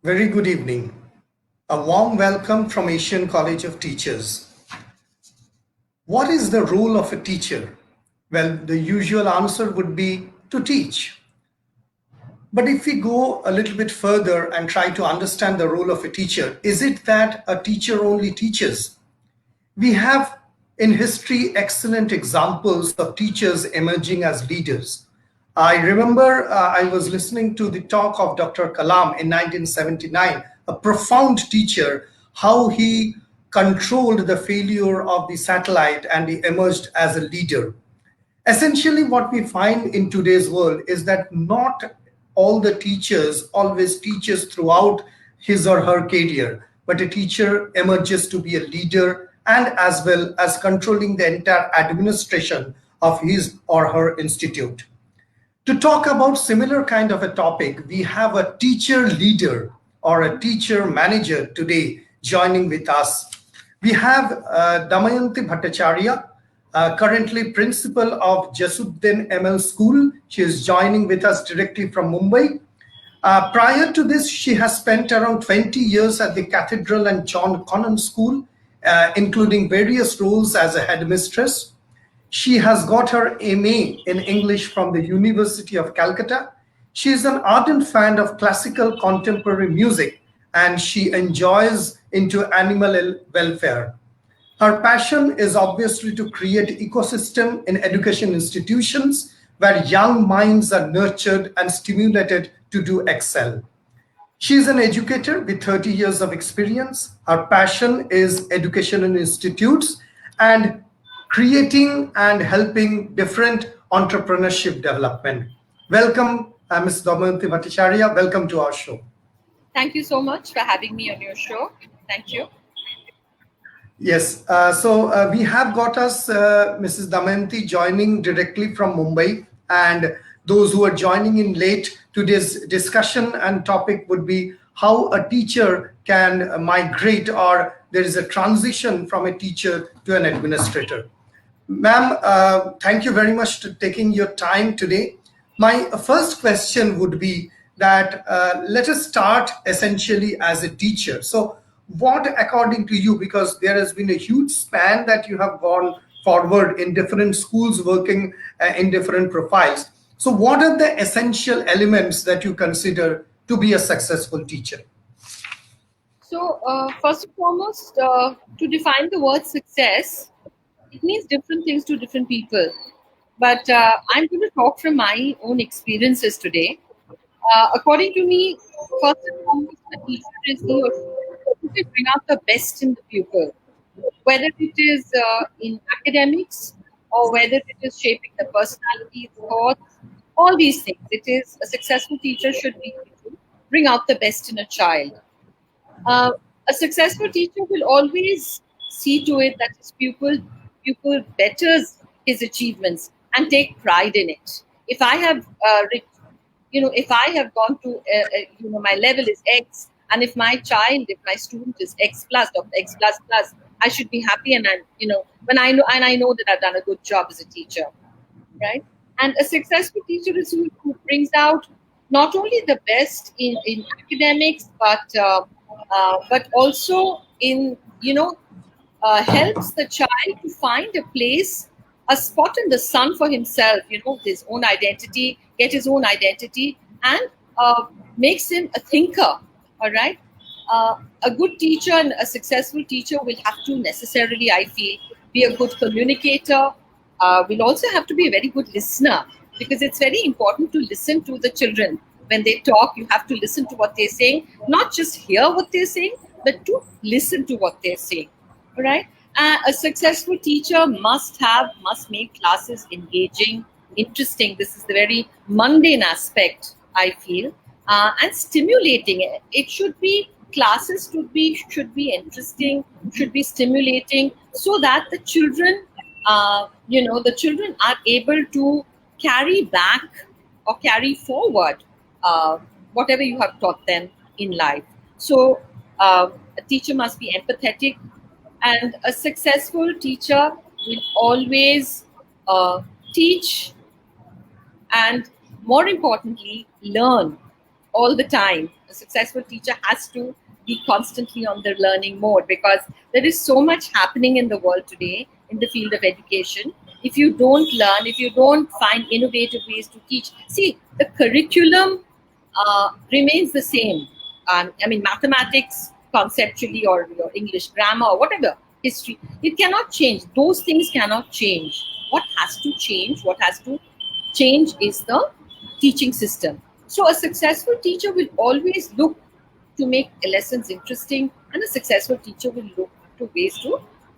Very good evening. A warm welcome from Asian College of Teachers. What is the role of a teacher? Well, the usual answer would be to teach. But if we go a little bit further and try to understand the role of a teacher, is it that a teacher only teaches? We have in history excellent examples of teachers emerging as leaders. I remember I was listening to the talk of Dr. Kalam in 1979, a profound teacher, how he controlled the failure of the satellite and he emerged as a leader. Essentially, what we find in today's world is that not all the teachers always teaches throughout his or her career, but a teacher emerges to be a leader and as well as controlling the entire administration of his or her institute. To talk about similar kind of a topic, we have a teacher leader or a teacher manager today joining with us. We have Damayanti Bhattacharya, currently principal of Jasubden ML School. She is joining with us directly from Mumbai. Prior to this, she has spent around 20 years at the Cathedral and John Connon School, including various roles as a headmistress. She has got her MA in English from the University of Calcutta. She is an ardent fan of classical contemporary music and she enjoys into animal welfare. Her passion is obviously to create ecosystem in education institutions where young minds are nurtured and stimulated to do excel. She is an educator with 30 years of experience. Her passion is education in institutes and creating and helping different entrepreneurship development. Welcome, Ms. Damayanti Bhattacharya. Welcome to our show. Thank you so much for having me on your show. Thank you. Yes, we have got us Mrs. Damayanti joining directly from Mumbai, and those who are joining in late, today's discussion and topic would be how a teacher can migrate or there is a transition from a teacher to an administrator. Ma'am, thank you very much for taking your time today. My first question would be that let us start essentially as a teacher. So, what, according to you, because there has been a huge span that you have gone forward in different schools working in different profiles. So, what are the essential elements that you consider to be a successful teacher? So, first and foremost, to define the word success, it means different things to different people. But I'm going to talk from my own experiences today. According to me, first and foremost, a teacher is he or she who can bring out the best in the pupil, whether it is in academics or whether it is shaping the personality, thoughts, all these things. It is a successful teacher should be able to bring out the best in a child. Uh, a successful teacher will always see to it that his pupil betters his achievements and take pride in it. If I have, if I have gone to, my level is X, and if my student is X plus or X plus plus, I should be happy, and I know that I've done a good job as a teacher, right? And a successful teacher is who brings out not only the best in academics, but also in helps the child to find a place, a spot in the sun for himself. His own identity, get his own identity, and makes him a thinker. All right. A good teacher and a successful teacher will have to necessarily, I feel, be a good communicator. Will also have to be a very good listener, because it's very important to listen to the children. When they talk, you have to listen to what they're saying, not just hear what they're saying, but to listen to what they're saying. All right. A successful teacher must make classes engaging, interesting. This is the very mundane aspect, I feel, and stimulating. It should be classes should be interesting, should be stimulating, so that the children, the children are able to carry back or carry forward whatever you have taught them in life. So a teacher must be empathetic, and a successful teacher will always teach and, more importantly, learn all the time. A successful teacher has to be constantly on the learning mode, because there is so much happening in the world today in the field of education. If you don't learn, if you don't find innovative ways to teach, see, the curriculum remains the same. I mean, mathematics conceptually, or your English grammar, or whatever, history, it cannot change. Those things cannot change. What has to change, what has to change is the teaching system. So a successful teacher will always look to make lessons interesting, and a successful teacher will look to ways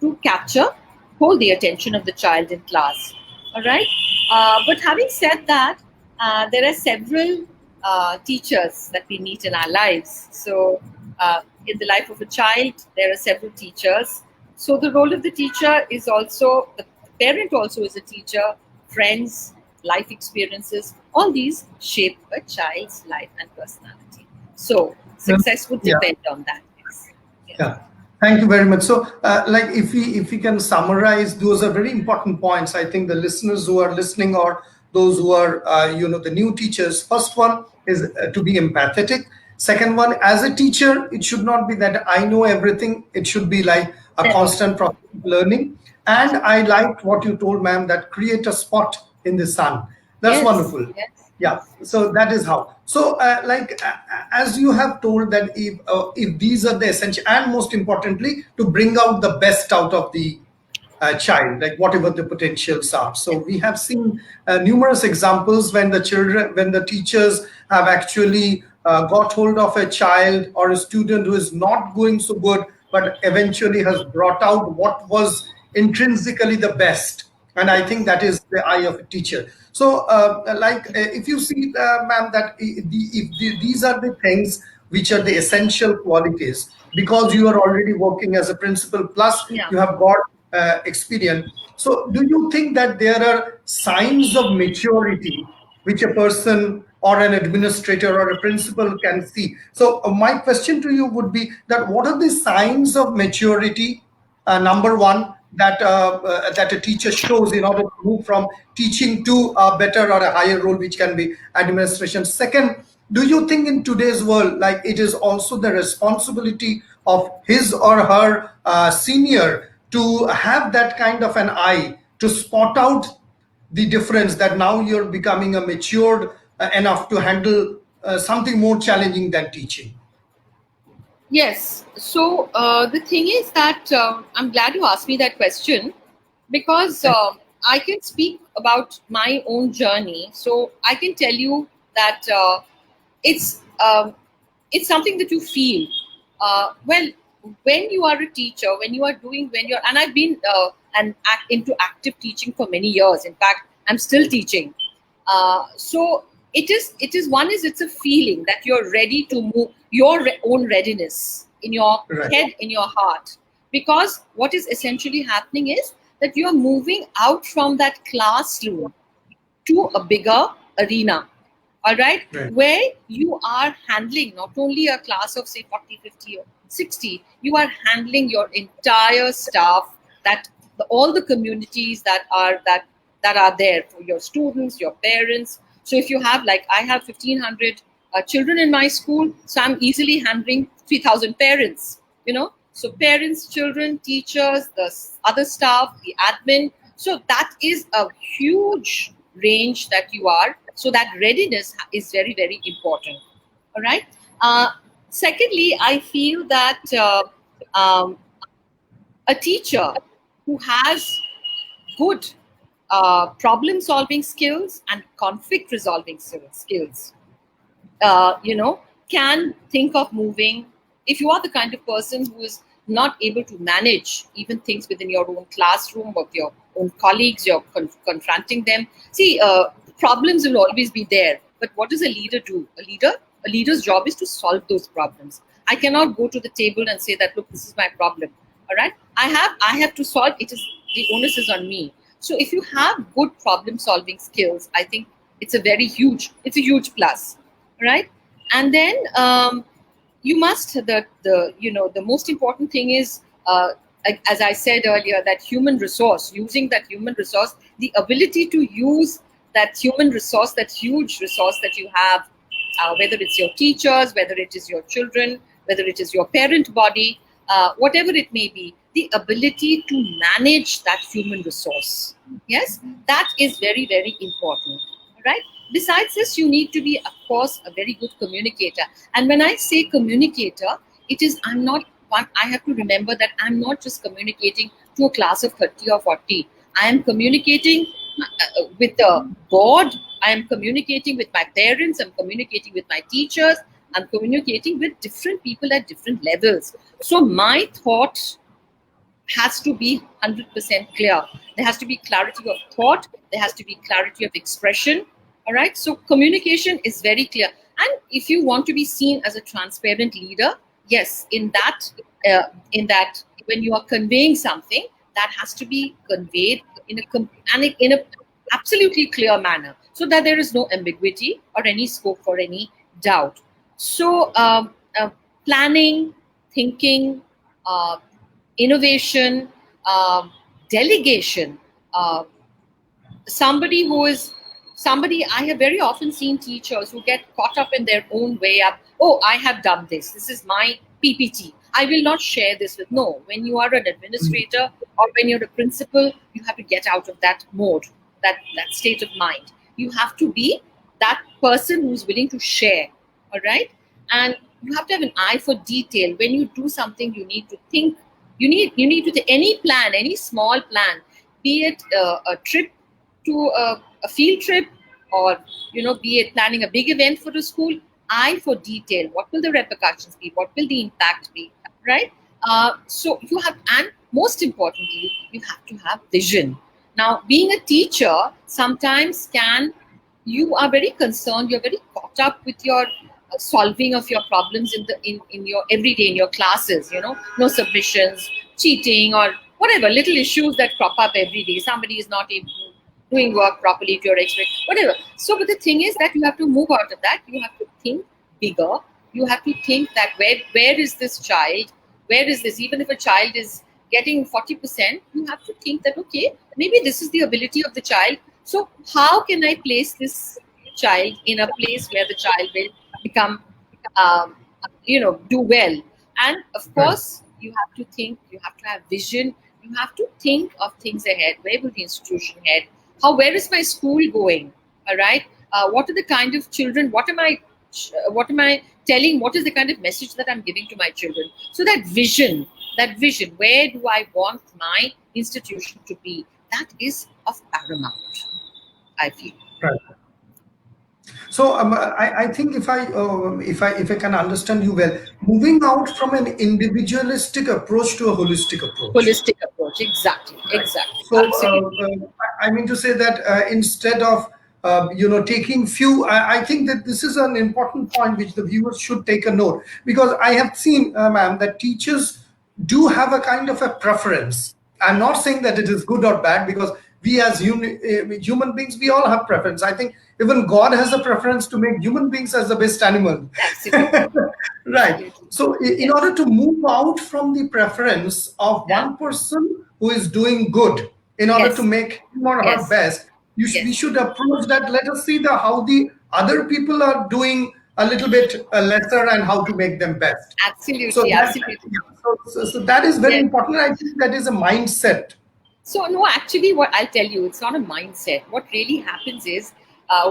to capture, hold the attention of the child in class. All right. But having said that, there are several teachers that we meet in our lives. So in the life of a child, there are several teachers. So the role of the teacher is also, the parent also is a teacher, friends, life experiences, all these shape a child's life and personality. So success would Yeah. depend on that. Yes. Yeah. Yeah, thank you very much. So, like, if we can summarize, those are very important points. I think the listeners who are listening, or those who are, the new teachers. First one is to be empathetic. Second one, as a teacher, it should not be that I know everything. It should be like a Never. constant process of learning. And I liked what you told, ma'am, that create a spot in the sun. That's Yes. wonderful. Yes. Yeah, Yes. so that is how. So as you have told, that if these are the essential, and most importantly, to bring out the best out of the child, like whatever the potentials are. So Yes. we have seen numerous examples when the teachers have actually got hold of a child or a student who is not going so good, but eventually has brought out what was intrinsically the best. And I think that is the eye of a teacher. So if you see, ma'am, that these are the things which are the essential qualities, because you are already working as a principal, plus Yeah. you have got experience. So do you think that there are signs of maturity which a person or an administrator or a principal can see? So my question to you would be that what are the signs of maturity, number one, that a teacher shows in order to move from teaching to a better or a higher role, which can be administration? Second, do you think in today's world, like, it is also the responsibility of his or her senior to have that kind of an eye to spot out the difference, that now you're becoming a matured enough to handle something more challenging than teaching? Yes. So the thing is that I'm glad you asked me that question, because Thank I can speak about my own journey. So I can tell you that it's it's something that you feel. Well, when you are a teacher, when you're, and I've been into active teaching for many years. In fact, I'm still teaching. So it is one is it's a feeling that you're ready to move, your own readiness in your you. Right. head, in your heart, because what is essentially happening is that you are moving out from that classroom to a bigger arena, all right, Right. where you are handling not only a class of say 40, 50, or 60, you are handling your entire staff, that all the communities that are there for your students, your parents. So if you have, like, I have 1,500 children in my school, so I'm easily handling 3,000 parents, so parents, children, teachers, the other staff, the admin. So that is a huge range that you are. So that readiness is very, very important. All right. Secondly, I feel that um, a teacher who has good problem solving skills and conflict resolving skills, can think of moving. If you are the kind of person who is not able to manage even things within your own classroom, with your own colleagues, you're confronting them. See, problems will always be there. But what does a leader do? A leader's job is to solve those problems. I cannot go to the table and say that, look, this is my problem. All right, I have to solve it. Is the onus is on me. So if you have good problem solving skills, I think it's a huge plus, right? And then you must the most important thing is, as I said earlier, that human resource, using that human resource, the ability to use that human resource, that huge resource that you have whether it's your teachers, whether it is your children, whether it is your parent body, whatever it may be, the ability to manage that human resource. Yes, that is very, very important. Right? Besides this, you need to be, of course, a very good communicator. And when I say communicator, it is, I'm not one, I have to remember that I'm not just communicating to a class of 30 or 40. I am communicating with the board, I am communicating with my parents, I'm communicating with my teachers, I'm communicating with different people at different levels. So my thought has to be 100% clear. There has to be clarity of thought, there has to be clarity of expression. All right, so communication is very clear. And if you want to be seen as a transparent leader, yes, in that when you are conveying something, that has to be conveyed in a absolutely clear manner, so that there is no ambiguity or any scope for any doubt. So planning, thinking, uh, innovation, delegation. Uh, somebody I have very often seen teachers who get caught up in their own way up. Oh, I have done this. This is my PPT. I will not share this with. No, when you are an administrator or when you're a principal, you have to get out of that mode, that state of mind. You have to be that person who's willing to share. All right, and you have to have an eye for detail. When you do something, you need to think. You need to take any plan, any small plan, be it a trip to a field trip, or be it planning a big event for the school. Eye for detail. What will the repercussions be? What will the impact be? Right? So you have, and most importantly, you have to have vision. Now, being a teacher sometimes you are very concerned, you're very caught up with your solving of your problems in your everyday, in your classes, no submissions, cheating, or whatever little issues that crop up every day. Somebody is not able doing work properly to your expect, whatever. So, but the thing is that you have to move out of that. You have to think bigger. You have to think that where is this child? Where is this? Even if a child is getting 40%, you have to think that, okay, maybe this is the ability of the child. So how can I place this child in a place where the child will become, um, do well? And of course, you have to think, you have to have vision, you have to think of things ahead. Where will the institution head? Where is my school going? All right. What are the kind of children? What am I telling? What is the kind of message that I'm giving to my children? So that vision, where do I want my institution to be? That is of paramount, I feel. Right. So I think if I can understand you well, moving out from an individualistic approach to a holistic approach. Holistic approach, exactly, Right. exactly, So absolutely. I mean to say that instead of taking few, I think that this is an important point which the viewers should take a note, because I have seen, ma'am, that teachers do have a kind of a preference. I'm not saying that it is good or bad, because we as human beings, we all have preference. I think even God has a preference to make human beings as the best animal. Absolutely, Right. absolutely. So, in Yes, order to move out from the preference of yeah, one person who is doing good, in order to yes, make him or her yes, best, we yes, should approach that. Let us see how the other people are doing a little bit lesser, and how to make them best. So absolutely, that, absolutely. yeah, so that is very Yes. important. I think that is a mindset. So, no, actually, what I'll tell you, it's not a mindset. What really happens is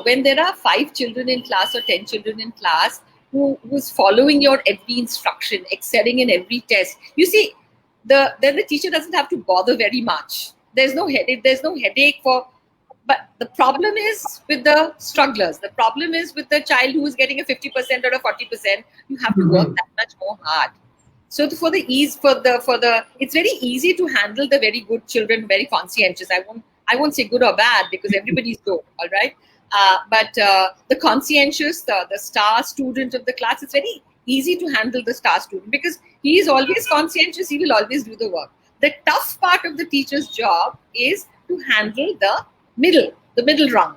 when there are 5 children in class or 10 children in class who's following your every instruction, excelling in every test, you see, then the teacher doesn't have to bother very much. There's no headache. There's no headache for. But the problem is with the strugglers. The problem is with the child who is getting a 50% or a 40%. You have to work Mhm. that much more hard. So for the ease, it's very easy to handle the very good children, very conscientious. I won't say good or bad, because everybody's good, all right. But the conscientious, the star student of the class, it's very easy to handle the star student, because he is always conscientious. He will always do the work. The tough part of the teacher's job is to handle the middle rung.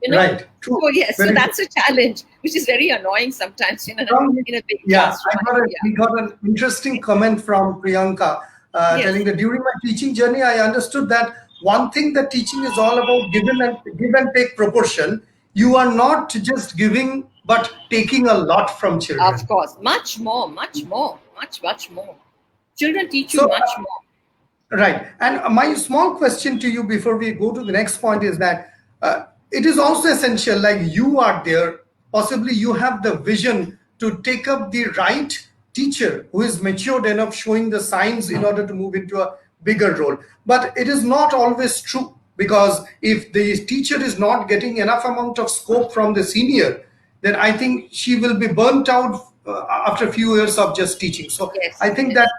You know. Right. True. So yes, so Very true. that's a challenge, which is very annoying sometimes in a From, in a big yeah, classroom. Yeah. we got an interesting comment from Priyanka, Yes. telling that during my teaching journey, I understood that one thing that teaching is all about give and take proportion. You are not just giving, but taking a lot from Of children. course, much more, much more, much more. Children teach you So, much more. right. And my small question to you before we go to the next point is that it is also essential, like you are there, possibly you have the vision to take up the right teacher who is matured enough, showing the signs in order to move into a bigger role. But it is not always true, because if the teacher is not getting enough amount of scope from the senior, then I think she will be burnt out after a few years of just teaching. So I Yes, think yes,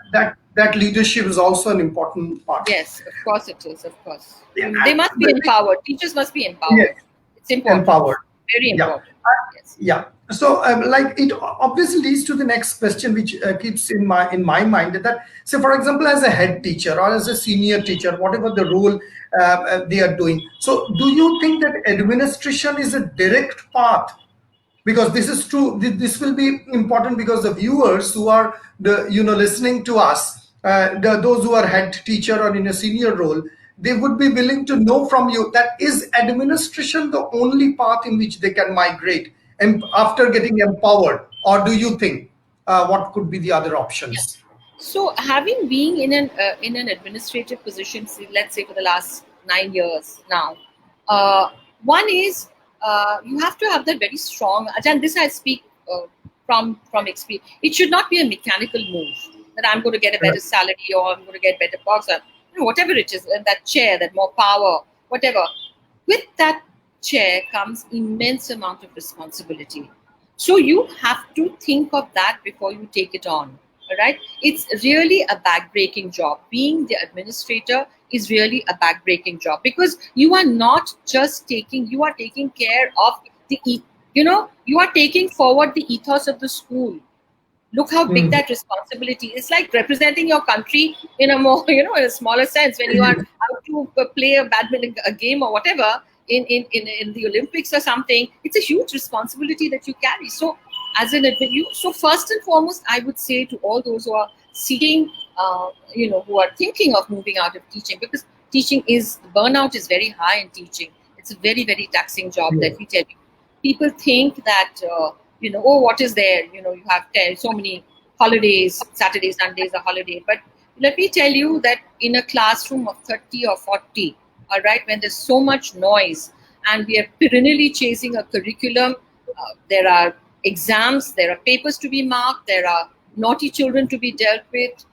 that leadership is also an important part. yes. Of course it is. Of course, Yeah, they must and be empowered. Teachers must be yes, empowered. It's important. empowered. Very Yeah. important. Yes. Yeah. So, like, it obviously leads to the next question, which keeps in my mind, that, say, for example, as a head teacher or as a senior teacher, whatever the role they are doing. So, do you think that administration is a direct path? Because this is true, this will be important, because the viewers who are the listening to us, those who are head teacher or in a senior role, they would be willing to know from you, that is administration the only path in which they can migrate and after getting empowered, or do you think what could be the other Yeah. options? So, having been in an administrative position, say, let's say for the last 9 years now, one is you have to have that very strong. And this I speak from experience. It should not be a mechanical move that I'm going to get a Right. better salary or I'm going to get better perks or whatever it is. That chair, that more power, whatever. With that chair comes immense amount of responsibility. So you have to think of that before you take it on. All right. It's really a backbreaking job. Being the administrator is really a backbreaking job, because you are not just you are taking care of you are taking forward the ethos of the school. Look how big Mhm. that responsibility is. It's like representing your country in a more in a smaller sense, when you are out to play a badminton a game or whatever in the Olympics or something. It's a huge responsibility that you carry. So as an you so first and foremost, I would say to all those who are seeking who are thinking of moving out of teaching, because teaching is burnout is very high in teaching. It's a very, very taxing job, Yes. let me tell you. People think that oh, what is there, you have so many holidays, Saturdays, Sundays are holiday. But let me tell you that in a classroom of 30 or 40, all right, when there's so much noise and we are perennially chasing a curriculum, there are exams, there are papers to be marked, there are naughty children to be dealt with.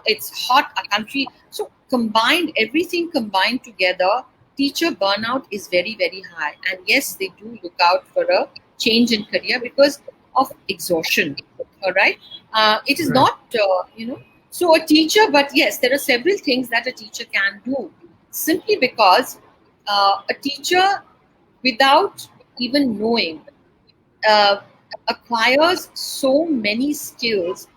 It's hot, a country. So combined, everything combined together, teacher burnout is very, very high. And yes, they do look out for a change in career because of exhaustion. All right. It is Right. not, so a teacher, but yes, there are several things that a teacher can do, simply because a teacher, without even knowing, uh, acquires so many skills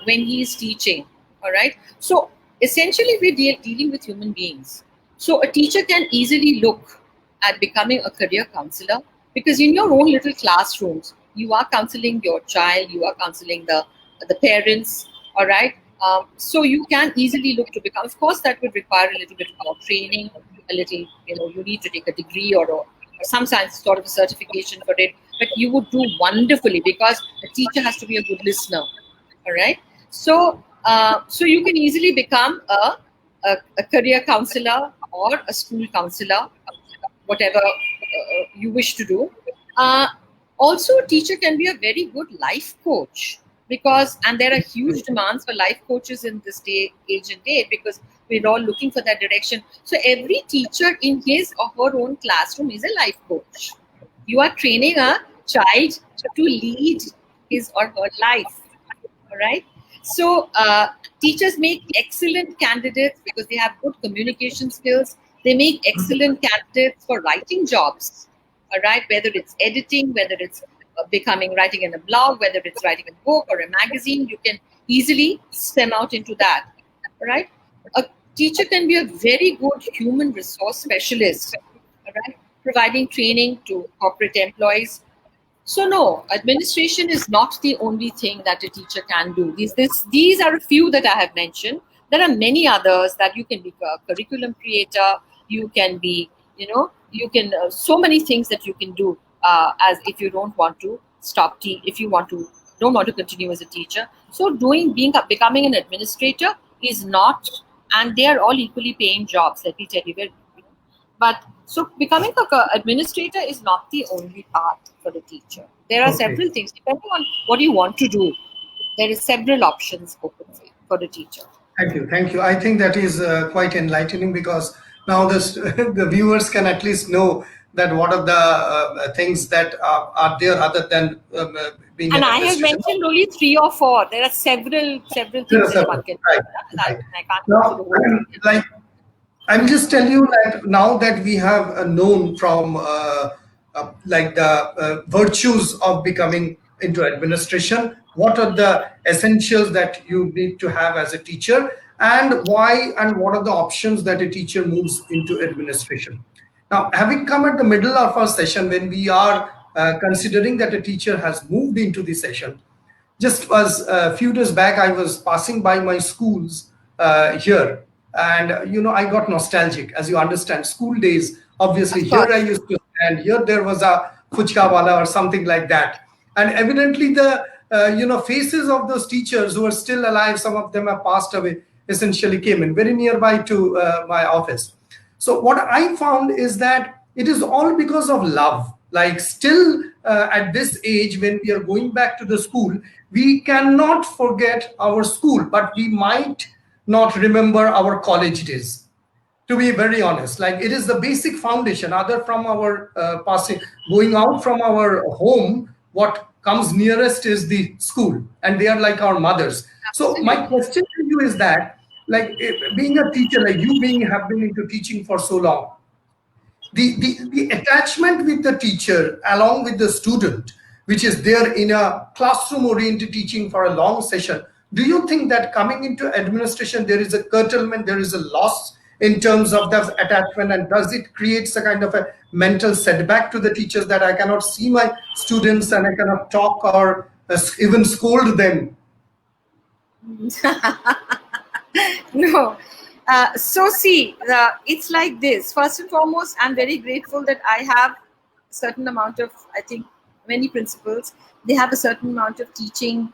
when he is teaching. All right. So essentially, we're dealing with human beings. So a teacher can easily look at becoming a career counselor, because in your own little classrooms, you are counseling your child, you are counseling the parents. All right. So you can easily look to become. Of course, that would require a little bit more training, a little. You need to take a degree or some sort of a certification for it. But you would do wonderfully, because a teacher has to be a good listener. All right. So you can easily become a career counselor or a school counselor, whatever you wish to do. Uh, Also, a teacher can be a very good life coach, and there are huge demands for life coaches in this age and date, because we're all looking for that direction. So every teacher in his or her own classroom is a life coach. You are training a child to lead his or her life. All right. So teachers make excellent candidates because they have good communication skills. They make excellent candidates for writing jobs. All right. Whether it's editing, whether it's becoming writing in a blog, whether it's writing a book or a magazine, you can easily stem out into that. All right. A teacher can be a very good human resource specialist. All right. Providing training to corporate employees. So no, administration is not the only thing that a teacher can do. These are a few that I have mentioned. There are many others that you can be a curriculum creator. You can be, you can so many things that you can do as if you don't want to. if you don't want to continue as a teacher. So becoming an administrator is not, and they are all equally paying jobs. Let me tell you, but so becoming a administrator is not the only path for the teacher. There are Okay. several things depending on what you want to do. There is several options open for the teacher. Thank you. Thank you. I think that is quite enlightening, because now this, the viewers can at least know that what are the things that are there other than being And an I have administrator. mentioned only 3 or 4. There are several There are things that one several. can do. Right. Right. I can't go through Now, the whole detail. like, I'm just telling you that now that we have known from like the virtues of becoming into administration, what are the essentials that you need to have as a teacher, and why, and what are the options that a teacher moves into administration. Now, having come at the middle of our session, when we are considering that a teacher has moved into the session, just was a few days back, I was passing by my schools here, and I got nostalgic. As you understand, school days, obviously, Of here I course. used to stand, here there was a fuchka wala or something like that, and evidently the faces of those teachers who are still alive, some of them have passed away, essentially came in very nearby to my office. So what I found is that it is all because of love. Like, still at this age, when we are going back to the school, we cannot forget our school, but we might not remember our college days, to be very honest. Like, it is the basic foundation. Other from our passing, going out from our home, what comes nearest is the school, and they are like our mothers. So my Absolutely. question to you is that, like, being a teacher, like you being have been into teaching for so long, the attachment with the teacher along with the student, which is there in a classroom oriented teaching for a long session, do you think that coming into administration there is a curtailment, there is a loss in terms of that attachment, and does it creates a kind of a mental setback to the teachers, that I cannot see my students and I cannot talk or even scold them? No. So see, it's like this. First and foremost, I'm very grateful that I have a certain amount of, I think, many principals. They have a certain amount of teaching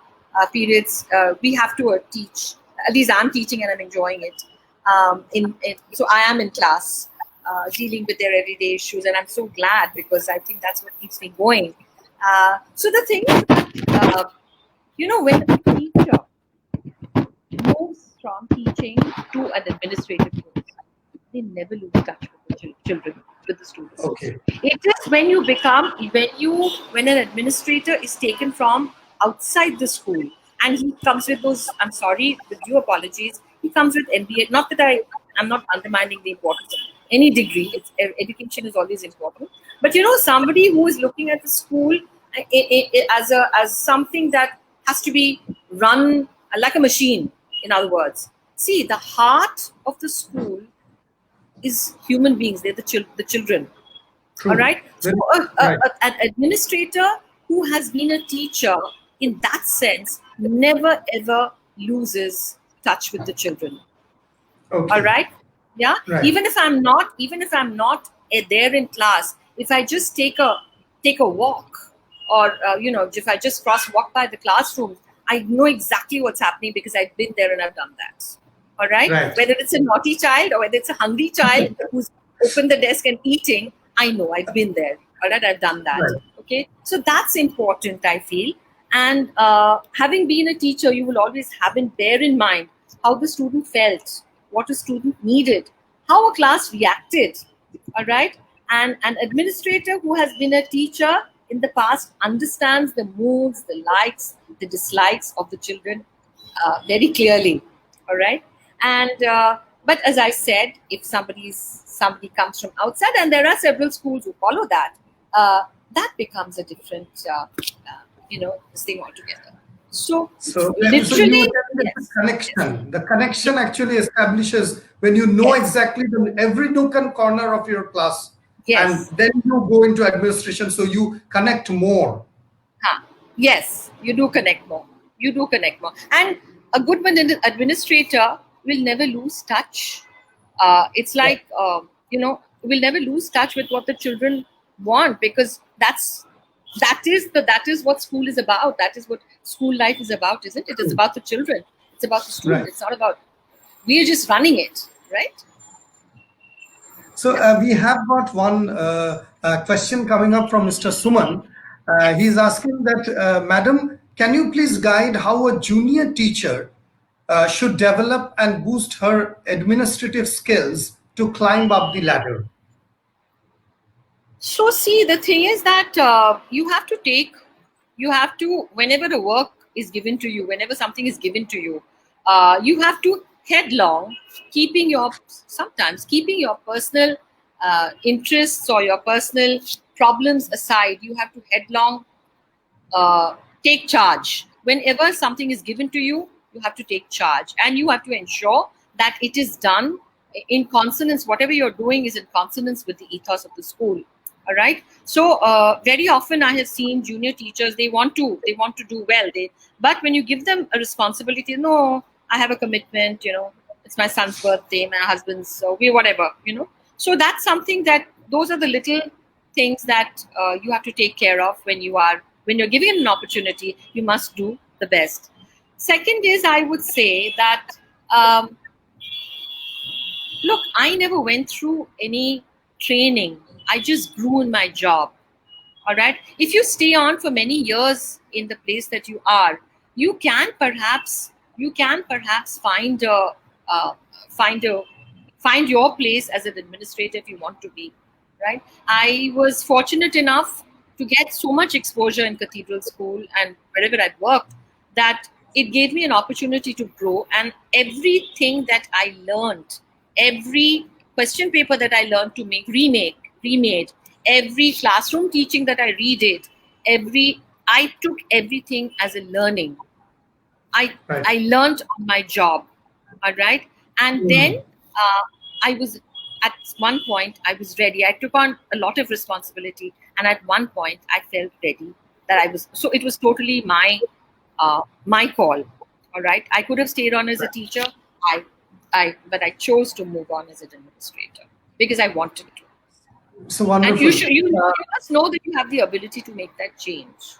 periods. We have to teach. At least I'm teaching and I'm enjoying it. So I am in class, dealing with their everyday issues, and I'm so glad, because I think that's what keeps me going. So the thing is that, when a teacher moves from teaching to an administrative post, they never lose touch with the children, with the students. Okay. It is when an administrator is taken from outside the school, and he comes with those, I'm sorry, with due apologies, he comes with MBA. Not that I'm not undermining the importance of any degree. Education is always important. But somebody who is looking at the school as something that has to be run like a machine. In other words, see, the heart of the school is human beings. They're the children. All True. right. So Very, right. an administrator who has been a teacher in that sense never ever loses touch with the children. All Okay. right. Yeah. Right. Even if I'm not there in class, if I just take a walk, or if I just walk by the classroom, I know exactly what's happening, because I've been there and I've done that. All right. Right. Whether it's a naughty child or whether it's a hungry child who's opened the desk and eating, I know I've been there. All right. I've done that. Right. Okay. So that's important, I feel. And having been a teacher, you will always bear in mind how the student felt, what a student needed, how a class reacted. All right. And an administrator who has been a teacher in the past understands the moods, the likes, the dislikes of the children very clearly. All right. And but as I said, if somebody comes from outside, and there are several schools who follow that, that becomes a different this thing altogether. So So you were literally, telling that the yes, yes, connection, the connection actually establishes when you know yes, exactly every nook and corner of your class, and yes. then you go into administration, so you connect more. Huh. Yes, you do connect more. You do connect more. And a good administrator will never lose touch. It's Yeah. like, will never lose touch with what the children want, because that's that is what school is about. That is what school life is about, isn't it? It's about the children. It's about the student. Right. It's not about we're just running it, right? So we have got one question coming up from Mr. Suman. He's asking that, Madam, can you please guide how a junior teacher should develop and boost her administrative skills to climb up the ladder? So see, the thing is that you have to, whenever the work is given to you, whenever something is given to you, you have to headlong, sometimes keeping your personal interests or your personal problems aside, you have to headlong uh, take charge. Whenever something is given to you, you have to take charge and you have to ensure that it is done in consonance. Whatever you're doing is in consonance with the ethos of the school. All right. So very often I have seen junior teachers, they want to do well. But when you give them a responsibility, no, I have a commitment, it's my son's birthday, my husband's, so we whatever, So that's something that those are the little things that you have to take care of when you're given an opportunity. You must do the best. Second is, I would say that um, look, I never went through any training. I just grew in my job. All right. If you stay on for many years in the place that you are, you can perhaps find uh, find a find your place as an administrator if you want to be. Right. I was fortunate enough to get so much exposure in Cathedral School and wherever I'd worked that it gave me an opportunity to grow. And everything that I learned, every question paper that I learned to remade, every classroom teaching that I redid, I took everything as a learning. I Right. I learned on my job, all right, and then Mhm. I was at one point I was ready. I took on a lot of responsibility, and at one point I felt ready that I was. So it was totally my call, all right. I could have stayed on as a teacher, but I chose to move on as an administrator because I wanted to. So And wonderful. you must know that you have the ability to make that change.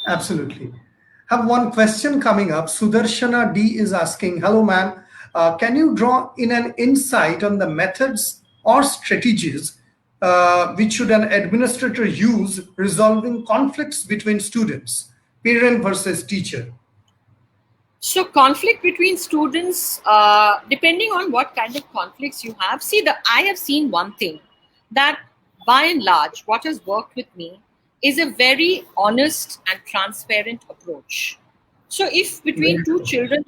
Absolutely. Have one question coming up. Sudarshana D is asking, hello, ma'am. Can you draw in an insight on the methods or strategies which should an administrator use resolving conflicts between students, parent versus teacher? So conflict between students, depending on what kind of conflicts you have. See, I have seen one thing that by and large, what has worked with me is a very honest and transparent approach. So if between Very two true. children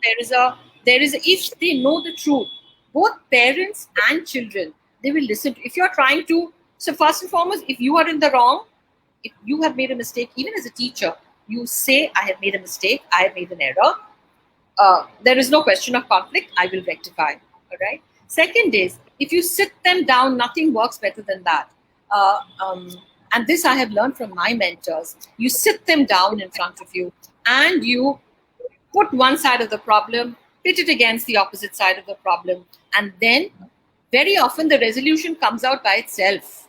if they know the truth, both parents and children, they will listen to. If you're trying to, so first and foremost, if you are in the wrong, if you have made a mistake, even as a teacher, you say, I have made a mistake, I have made an error, there is no question of conflict. I will rectify. All right. Second is, if you sit them down, nothing works better than that. Uh, um, and this I have learned from my mentors. You sit them down in front of you and you put one side of the problem, pit it against the opposite side of the problem, and then very often the resolution comes out by itself.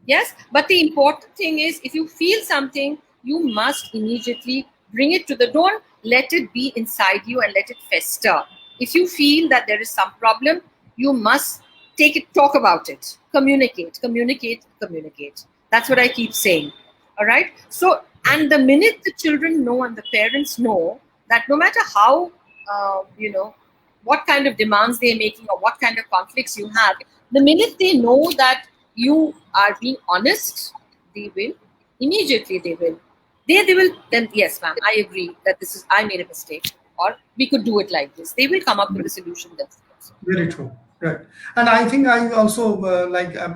Yes, but the important thing is if you feel something, you must immediately bring it to the don't let it be inside you and let it fester. If you feel that there is some problem, you must talk about it, communicate. That's what I keep saying. All right. So, and the minute the children know and the parents know that no matter how, what kind of demands they're making or what kind of conflicts you have, the minute they know that you are being honest, they will immediately they will then, yes ma'am, I agree that this is, I made a mistake, or we could do it like this. They will come up with a solution themselves. Very true. Right. And I think I also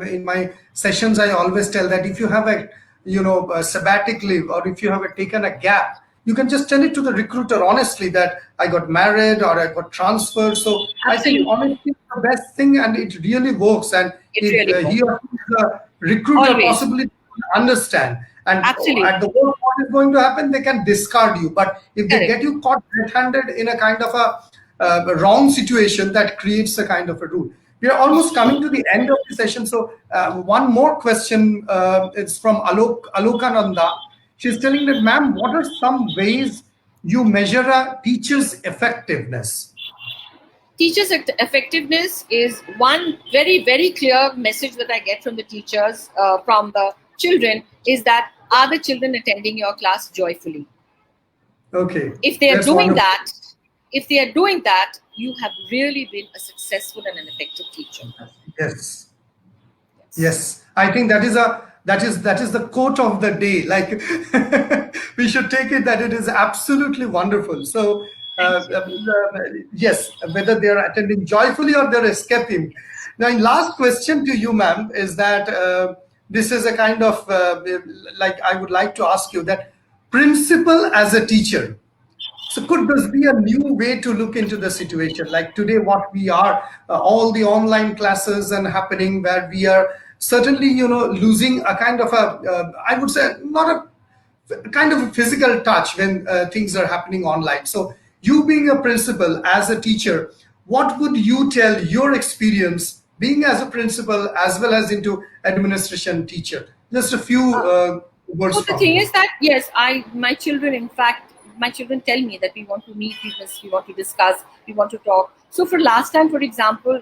in my sessions, I always tell that if you have a sabbatic leave or if you have taken a gap, you can just tell it to the recruiter honestly that I got married or I got transferred. So I think Absolutely. honesty is the best thing and it really works. And It if really he works. or she, the recruiter Always. possibly understand and Absolutely. at the worst what is going to happen, they can discard you. But if they Correct. get you caught red-handed in a kind of a wrong situation, that creates a kind of a rule. We are almost coming to the end of the session. So one more question is from Alokananda. She's telling that, ma'am, what are some ways you measure a teacher's effectiveness? Teachers' effectiveness is one very, very clear message that I get from the teachers, from the children, is that are the children attending your class joyfully? Okay, If they are that's doing wonderful. that, if they are doing that, you have really been a successful and an effective teacher. Yes. Yes. Yes, I think that is the quote of the day. Like we should take it that it is absolutely wonderful. So Thank you. yes, whether they are attending joyfully or they're escaping. Now, last question to you, ma'am, is that this is a kind of like I would like to ask you that principal as a teacher. So could this be a new way to look into the situation? Like today, what we are, all the online classes and happening where we are certainly, losing a kind of I would say, not a kind of a physical touch when things are happening online. So you being a principal as a teacher, what would you tell your experience being as a principal as well as into administration teacher? Just a few words So the from thing you. is that yes, my children, in fact, my children tell me that we want to meet, we want to discuss, we want to talk. So for last time, for example,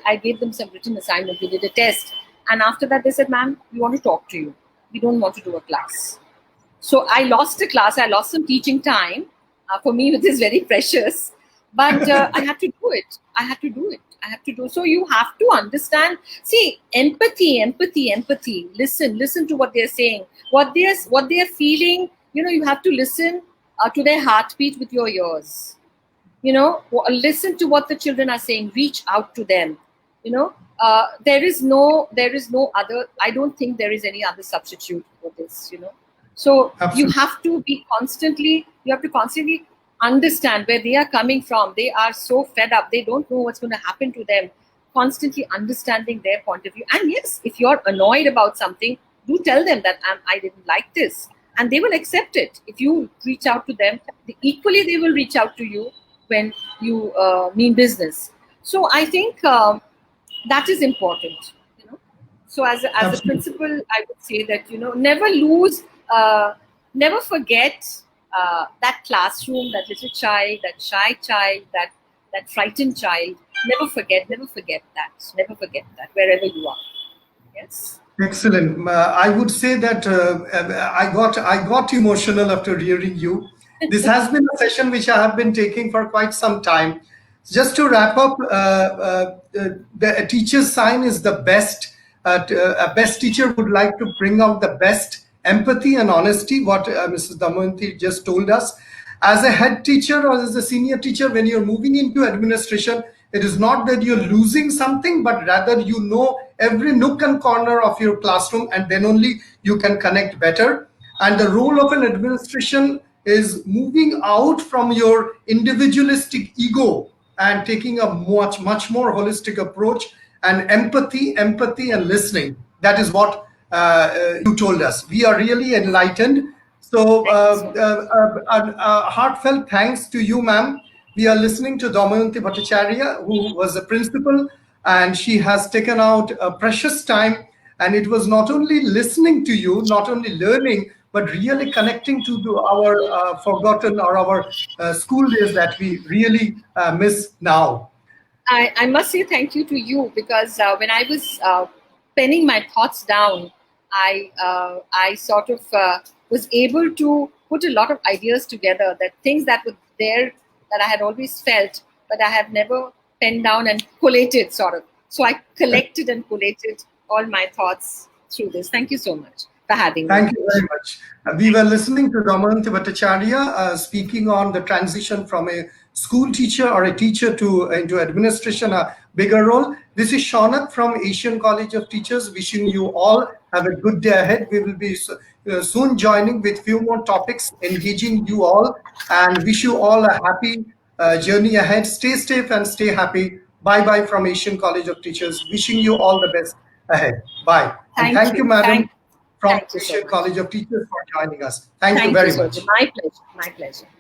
I gave them some written assignment. We did a test, and after that they said, "Ma'am, we want to talk to you. We don't want to do a class." So I lost a class. I lost some teaching time. For me, it is very precious, but I had to do it. I had to do it. I have to do. So you have to understand. See, empathy, empathy, empathy. Listen to what they're saying, what they're feeling. You have to listen to their heartbeat with your ears. Listen to what the children are saying. Reach out to them. There is no other. I don't think there is any other substitute for this. So you Absolutely. have to constantly understand where they are coming from. They are so fed up. They don't know what's going to happen to them. Constantly understanding their point of view. And yes, if you're annoyed about something, do tell them that I didn't like this, and they will accept it. If you reach out to them, equally they will reach out to you when you mean business. So I think that is important. So as a Absolutely. principal, I would say that never lose, never forget that classroom, that little child, that shy child, that frightened child. Never forget that wherever you are. Yes. Excellent. I would say that I got emotional after hearing you. This has been a session which I have been taking for quite some time. Just to wrap up, the teacher's sign is the best. A best teacher would like to bring out the best empathy and honesty. What Mrs. Damayanti just told us. As a head teacher or as a senior teacher, when you're moving into administration, it is not that you're losing something, but rather you know every nook and corner of your classroom, and then only you can connect better. And the role of an administration is moving out from your individualistic ego and taking a much more holistic approach and empathy and listening. That is what you told us. We are really enlightened. So Thank you so much. heartfelt thanks to you, ma'am. We are listening to Damayanti Bhattacharya, who was a principal, and she has taken out a precious time. And it was not only listening to you, not only learning, but really connecting to our forgotten or our school days that we really miss now. I must say thank you to you, because when I was penning my thoughts down, I sort of was able to put a lot of ideas together, that things that were there that I had always felt, but I have never penned down and collated, sort of. So I collected and collated all my thoughts through this. Thank you so much for having me. Thank you very much. We were listening to Damayanti Bhattacharya speaking on the transition from a school teacher or a teacher to into administration, a bigger role. This is Shaunak from Asian College of Teachers, wishing you all have a good day ahead. We will be soon joining with few more topics, engaging you all, and wish you all a happy journey ahead. Stay safe and stay happy. Bye bye from Asian College of Teachers. Wishing you all the best ahead. Bye. And Thank thank you, you. madam, from Thank you so Asian much. College of Teachers for joining us. Thank you Thank you very so much. much. My pleasure. My pleasure.